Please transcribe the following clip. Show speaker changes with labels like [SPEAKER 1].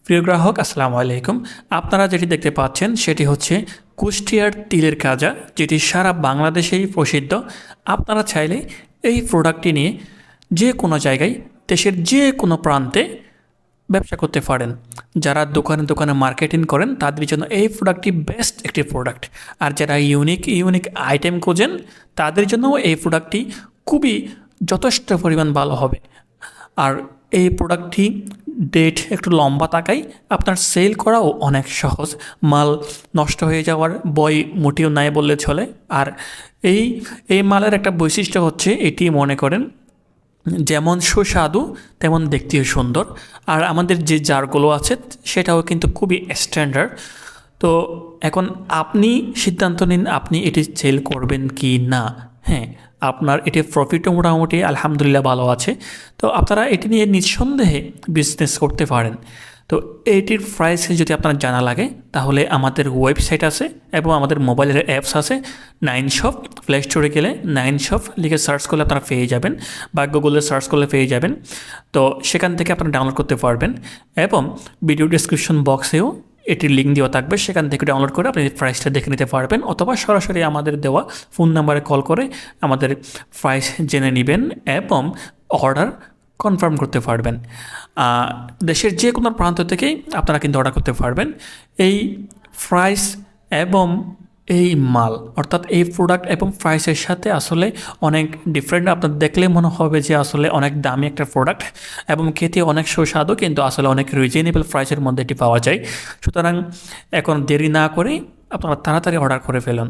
[SPEAKER 1] প্রিয় গ্রাহক আসসালামু আলাইকুম। আপনারা যেটি দেখতে পাচ্ছেন সেটি হচ্ছে কুষ্টিয়ার তিলের কাজা, যেটি সারা বাংলাদেশেই প্রসিদ্ধ। আপনারা চাইলে এই প্রোডাক্টটি নিয়ে যে কোনো জায়গায়, দেশের যে কোনো প্রান্তে ব্যবসা করতে পারেন। যারা দোকানে দোকানে মার্কেটিং করেন তাদের জন্য এই প্রোডাক্টটি বেস্ট একটি প্রোডাক্ট। আর যারা ইউনিক আইটেম খোঁজেন তাদের জন্যও এই প্রোডাক্টটি খুবই যথেষ্ট পরিমাণ ভালো হবে। আর এই প্রোডাক্টটি ডেট একটু লম্বা থাকায় আপনার সেল করাও অনেক সহজ। মাল নষ্ট হয়ে যাওয়ার ভয় মোটেও নাই বললে চলে। আর এই এই মালের একটা বৈশিষ্ট্য হচ্ছে, এটি মনে করেন যেমন সুস্বাদু তেমন দেখতেও সুন্দর। আর আমাদের যে জারগুলো আছে সেটাও কিন্তু খুবই স্ট্যান্ডার্ড। তো এখন আপনি সিদ্ধান্ত নিন আপনি এটি সেল করবেন কি না। হ্যাঁ, আপনার এটি প্রফিটও মোটামুটি আলহামদুলিল্লাহ ভালো আছে। তো আপনারা এটি নিয়ে নিঃসন্দেহে বিজনেস করতে পারেন। তো এইটির প্রাইস যদি আপনার জানা লাগে তাহলে আমাদের ওয়েবসাইট আছে এবং আমাদের মোবাইলের অ্যাপস আছে। 9shop, প্লে স্টোরে গেলে 9shop লিখে সার্চ করলে আপনারা পেয়ে যাবেন, বা গুগলে সার্চ করলে পেয়ে যাবেন। তো সেখান থেকে আপনারা ডাউনলোড করতে পারবেন এবং ভিডিও ডেসক্রিপশন বক্সেও এটির লিঙ্ক দেওয়া থাকবে, সেখান থেকে ডাউনলোড করে আপনি প্রাইসটা দেখে নিতে পারবেন, অথবা সরাসরি আমাদের দেওয়া ফোন নাম্বারে কল করে আমাদের প্রাইস জেনে নেবেন এবং অর্ডার কনফার্ম করতে পারবেন। দেশের যে কোনো প্রান্ত থেকেই আপনারা কিন্তু অর্ডার করতে পারবেন। এই প্রাইস এবং এই মাল, অর্থাৎ এই প্রোডাক্ট এবং প্রাইসের সাথে আসলে অনেক ডিফারেন্ট। আপনার দেখলে মনে হবে যে আসলে অনেক দামি একটা প্রোডাক্ট এবং খেতে অনেক সুস্বাদু, কিন্তু আসলে অনেক রিজনেবল প্রাইসের মধ্যে এটি পাওয়া যায়। সুতরাং এখন দেরি না করে আপনারা তাড়াতাড়ি অর্ডার করে ফেলুন।